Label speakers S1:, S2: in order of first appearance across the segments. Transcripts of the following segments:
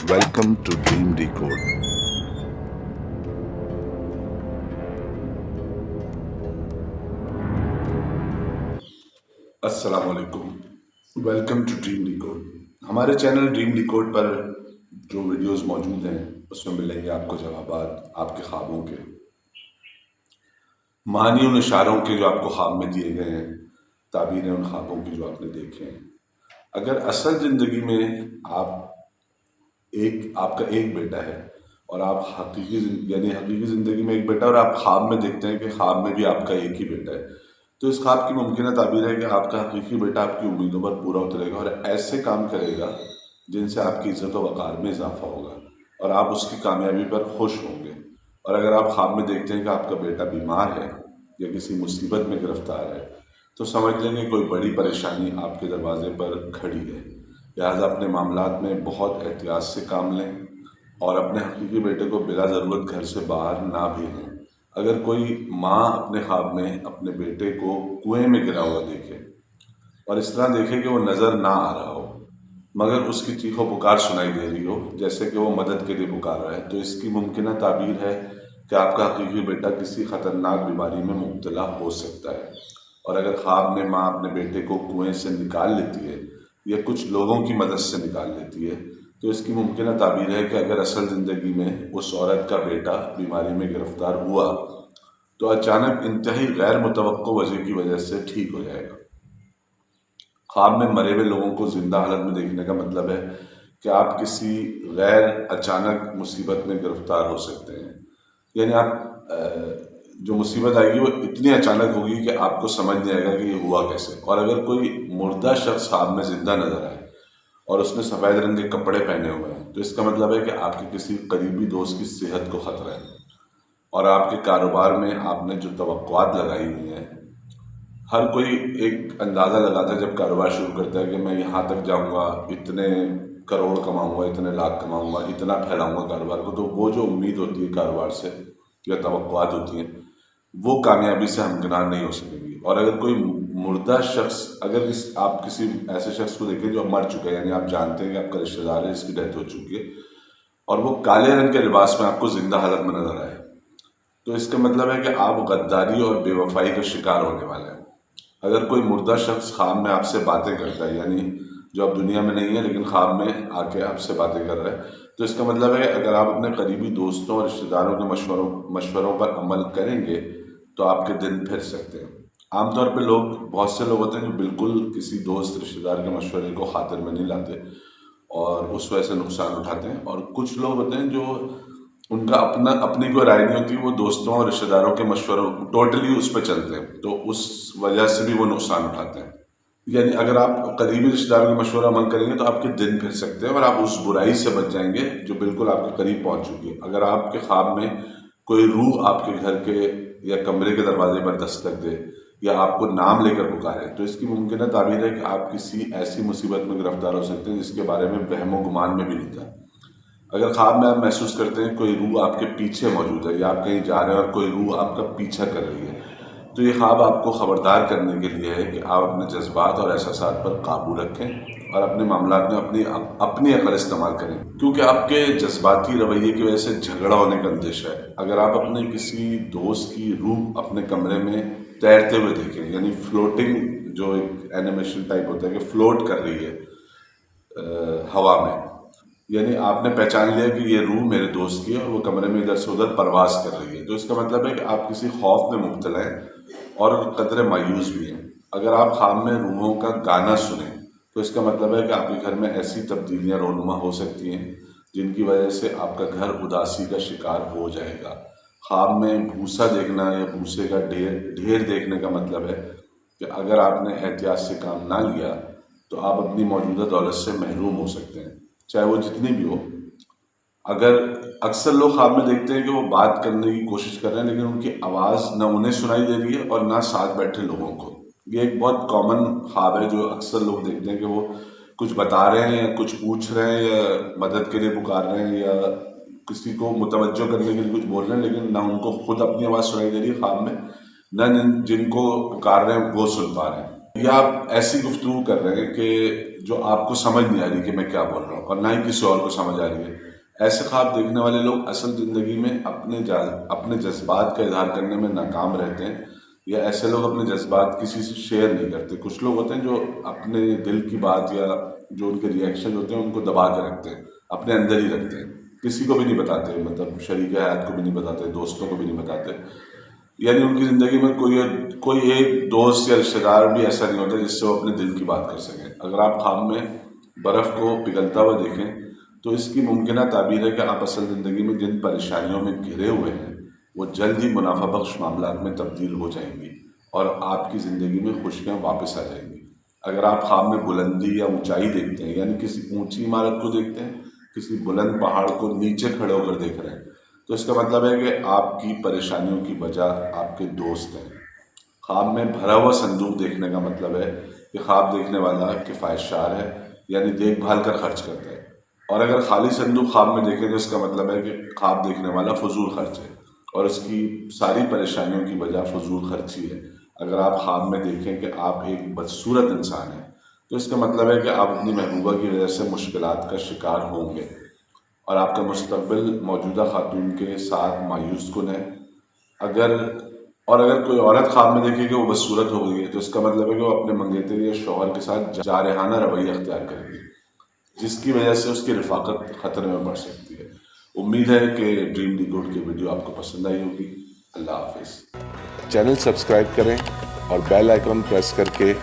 S1: Welcome to Dream Decode.
S2: السلام علیکم. Welcome to Dream Decode. ہمارے چینل ڈریم ڈیکوڈ پر جو ویڈیوز موجود ہیں اس میں ملیں گے آپ کو جوابات آپ کے خوابوں کے، معانی ان اشاروں کے جو آپ کو خواب میں دیے گئے ہیں، تعبیریں ان خوابوں کی جو آپ نے دیکھے ہیں. اگر اصل زندگی میں آپ کا ایک بیٹا ہے اور آپ حقیقی زندگی میں ایک بیٹا اور آپ خواب میں دیکھتے ہیں کہ خواب میں بھی آپ کا ایک ہی بیٹا ہے، تو اس خواب کی ممکنہ تعبیر ہے کہ آپ کا حقیقی بیٹا آپ کی امیدوں پر پورا اترے گا اور ایسے کام کرے گا جن سے آپ کی عزت و وقار میں اضافہ ہوگا اور آپ اس کی کامیابی پر خوش ہوں گے. اور اگر آپ خواب میں دیکھتے ہیں کہ آپ کا بیٹا بیمار ہے یا کسی مصیبت میں گرفتار ہے تو سمجھ لیں گے کوئی بڑی پریشانی آپ کے دروازے پر کھڑی ہے. لہٰذا اپنے معاملات میں بہت احتیاط سے کام لیں اور اپنے حقیقی بیٹے کو بلا ضرورت گھر سے باہر نہ بھیجیں. اگر کوئی ماں اپنے خواب میں اپنے بیٹے کو کنویں میں گرا ہوا دیکھے اور اس طرح دیکھے کہ وہ نظر نہ آ رہا ہو مگر اس کی چیخ و پکار سنائی دے رہی ہو جیسے کہ وہ مدد کے لیے پکار رہا ہے، تو اس کی ممکنہ تعبیر ہے کہ آپ کا حقیقی بیٹا کسی خطرناک بیماری میں مبتلا ہو سکتا ہے. اور اگر خواب میں ماں اپنے بیٹے کو کنویں سے نکال لیتی ہے یا کچھ لوگوں کی مدد سے نکال لیتی ہے تو اس کی ممکنہ تعبیر ہے کہ اگر اصل زندگی میں اس عورت کا بیٹا بیماری میں گرفتار ہوا تو اچانک انتہائی غیر متوقع وجہ کی وجہ سے ٹھیک ہو جائے گا. خواب میں مرے ہوئے لوگوں کو زندہ حالت میں دیکھنے کا مطلب ہے کہ آپ کسی غیر اچانک مصیبت میں گرفتار ہو سکتے ہیں. یعنی جو مصیبت آئے گی وہ اتنی اچانک ہوگی کہ آپ کو سمجھ نہیں آئے گا کہ یہ ہوا کیسے. اور اگر کوئی مردہ شخص خواب میں زندہ نظر آئے اور اس نے سفید رنگ کے کپڑے پہنے ہوئے ہیں تو اس کا مطلب ہے کہ آپ کے کسی قریبی دوست کی صحت کو خطرہ ہے اور آپ کے کاروبار میں آپ نے جو توقعات لگائی ہوئی ہیں. ہر کوئی ایک اندازہ لگاتا ہے جب کاروبار شروع کرتا ہے کہ میں یہاں تک جاؤں گا، اتنے کروڑ کماؤں گا، اتنے لاکھ کماؤں گا، اتنا پھیلاؤں گا کاروبار کو، تو وہ جو امید ہوتی ہے کاروبار سے یا توقعات ہوتی ہیں وہ کامیابی سے ہمکنار نہیں ہو سکیں گی. اور اگر کوئی مردہ شخص، اگر آپ کسی ایسے شخص کو دیکھیں جو مر چکا ہے، یعنی آپ جانتے ہیں کہ آپ کا رشتہ دار ہے جس کی ڈیتھ ہو چکی ہے اور وہ کالے رنگ کے لباس میں آپ کو زندہ حالت میں نظر آئے تو اس کا مطلب ہے کہ آپ غداری اور بے وفائی کا شکار ہونے والے ہیں. اگر کوئی مردہ شخص خواب میں آپ سے باتیں کرتا ہے، یعنی جو اب دنیا میں نہیں ہے لیکن خواب میں آ کے آپ سے باتیں کر رہا ہے، تو اس کا مطلب ہے کہ اگر آپ اپنے قریبی دوستوں اور رشتہ داروں کے مشوروں پر عمل کریں گے تو آپ کے دن پھر سکتے ہیں. عام طور پہ بہت سے لوگ ہوتے ہیں جو بالکل کسی دوست رشتہ دار کے مشورے کو خاطر میں نہیں لاتے اور اس وجہ سے نقصان اٹھاتے ہیں. اور کچھ لوگ ہوتے ہیں جو ان کا اپنی کوئی رائے نہیں ہوتی، وہ دوستوں اور رشتہ داروں کے مشوروں ٹوٹلی اس پہ چلتے ہیں تو اس وجہ سے بھی وہ نقصان اٹھاتے ہیں. یعنی اگر آپ قریبی رشتہ داروں کے مشورہ عمل کریں گے تو آپ کے دن پھر سکتے ہیں اور آپ اس برائی سے بچ جائیں گے جو بالکل آپ کے قریب پہنچ چکی ہے. اگر آپ کے خواب میں کوئی روح آپ کے گھر کے یا کمرے کے دروازے پر دستک دے یا آپ کو نام لے کر پکارے تو اس کی ممکنہ تعبیر ہے کہ آپ کسی ایسی مصیبت میں گرفتار ہو سکتے ہیں جس کے بارے میں وہم و گمان میں بھی نہیں تھا. اگر خواب میں آپ محسوس کرتے ہیں کوئی روح آپ کے پیچھے موجود ہے یا آپ کہیں جا رہے ہیں اور کوئی روح آپ کا پیچھا کر رہی ہے تو یہ خواب آپ کو خبردار کرنے کے لیے ہے کہ آپ اپنے جذبات اور احساسات پر قابو رکھیں اور اپنے معاملات میں اپنی عقل استعمال کریں، کیونکہ آپ کے جذباتی رویے کی وجہ سے جھگڑا ہونے کا اندیشہ ہے. اگر آپ اپنے کسی دوست کی روح اپنے کمرے میں تیرتے ہوئے دیکھیں، یعنی فلوٹنگ، جو ایک اینیمیشن ٹائپ ہوتا ہے کہ فلوٹ کر رہی ہے ہوا میں، یعنی آپ نے پہچان لیا کہ یہ روح میرے دوست کی ہے اور وہ کمرے میں ادھر سے ادھر پرواز کر رہی ہے، تو اس کا مطلب ہے کہ آپ کسی خوف میں مبتلا ہیں اور قدرے مایوس بھی ہیں. اگر آپ خواب میں روحوں کا گانا سنیں تو اس کا مطلب ہے کہ آپ کے گھر میں ایسی تبدیلیاں رونما ہو سکتی ہیں جن کی وجہ سے آپ کا گھر اداسی کا شکار ہو جائے گا. خواب میں بھوسا دیکھنا یا بھوسے کا ڈھیر دیکھنے کا مطلب ہے کہ اگر آپ نے احتیاط سے کام نہ لیا تو آپ اپنی موجودہ دولت سے محروم ہو سکتے ہیں، چاہے وہ جتنی بھی ہو. اگر اکثر لوگ خواب میں دیکھتے ہیں کہ وہ بات کرنے کی کوشش کر رہے ہیں لیکن ان کی آواز نہ انہیں سنائی دے رہی ہے اور نہ ساتھ بیٹھے لوگوں کو. یہ ایک بہت کامن خواب ہے جو اکثر لوگ دیکھتے ہیں کہ وہ کچھ بتا رہے ہیں یا کچھ پوچھ رہے ہیں یا مدد کے لیے پکار رہے ہیں یا کسی کو متوجہ کرنے کے لیے کچھ بول رہے ہیں، لیکن نہ ان کو خود اپنی آواز سنائی دے رہی ہے خواب میں، نہ جن کو پکار رہے ہیں وہ سن پا رہے ہیں. یا آپ ایسی گفتگو کر رہے ہیں کہ جو آپ کو سمجھ نہیں آ رہی کہ میں کیا بول رہا ہوں اور نہ ہی کسی اور کو سمجھ آ رہی ہے. ایسے خواب دیکھنے والے لوگ اصل زندگی میں اپنے جذبات کا اظہار کرنے میں ناکام رہتے ہیں، یا ایسے لوگ اپنے جذبات کسی سے شیئر نہیں کرتے. کچھ لوگ ہوتے ہیں جو اپنے دل کی بات یا جو ان کے ریئیکشن ہوتے ہیں ان کو دبا کے رکھتے ہیں، اپنے اندر ہی رکھتے ہیں، کسی کو بھی نہیں بتاتے، مطلب شریک حیات کو بھی نہیں بتاتے، دوستوں کو بھی نہیں بتاتے. یعنی ان کی زندگی میں کوئی ایک دوست یا رشتہ دار بھی ایسا نہیں ہوتا جس سے وہ اپنے دل کی بات کر سکیں. اگر آپ خواب میں برف کو پگھلتا ہوا دیکھیں تو اس کی ممکنہ تعبیر ہے کہ آپ اصل زندگی میں جن پریشانیوں میں گھرے ہوئے ہیں وہ جلد ہی منافع بخش معاملات میں تبدیل ہو جائیں گی اور آپ کی زندگی میں خوشیاں واپس آ جائیں گی. اگر آپ خواب میں بلندی یا اونچائی دیکھتے ہیں، یعنی کسی اونچی عمارت کو دیکھتے ہیں، کسی بلند پہاڑ کو نیچے کھڑے ہو کر دیکھ رہے ہیں، تو اس کا مطلب ہے کہ آپ کی پریشانیوں کی وجہ آپ کے دوست ہیں. خواب میں بھرا ہوا صندوق دیکھنے کا مطلب ہے کہ خواب دیکھنے والا کفایت شار ہے، یعنی دیکھ بھال کر خرچ کرتا ہے. اور اگر خالی صندوق خواب میں دیکھیں تو اس کا مطلب ہے کہ خواب دیکھنے والا فضول خرچ ہے اور اس کی ساری پریشانیوں کی وجہ فضول خرچی ہے. اگر آپ خواب میں دیکھیں کہ آپ ایک بدصورت انسان ہیں تو اس کا مطلب ہے کہ آپ اپنی محبوبہ کی وجہ سے مشکلات کا شکار ہوں گے اور آپ کا مستقبل موجودہ خاتون کے ساتھ مایوس کن ہے. اگر کوئی عورت خواب میں دیکھے کہ وہ بدصورت ہو گئی ہے تو اس کا مطلب ہے کہ وہ اپنے منگیتر یا شوہر کے ساتھ جارحانہ رویہ اختیار کرے گی، جس کی وجہ سے اس کی رفاقت خطرے میں پڑ سکتی ہے. امید ہے کہ ڈریم ڈیکوڈ کی ویڈیو آپ کو پسند آئی ہوگی. اللہ حافظ.
S1: چینل سبسکرائب کریں اور بیل آئیکن پریس کر کے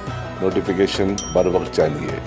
S1: نوٹیفیکیشن بر وقت جانیے.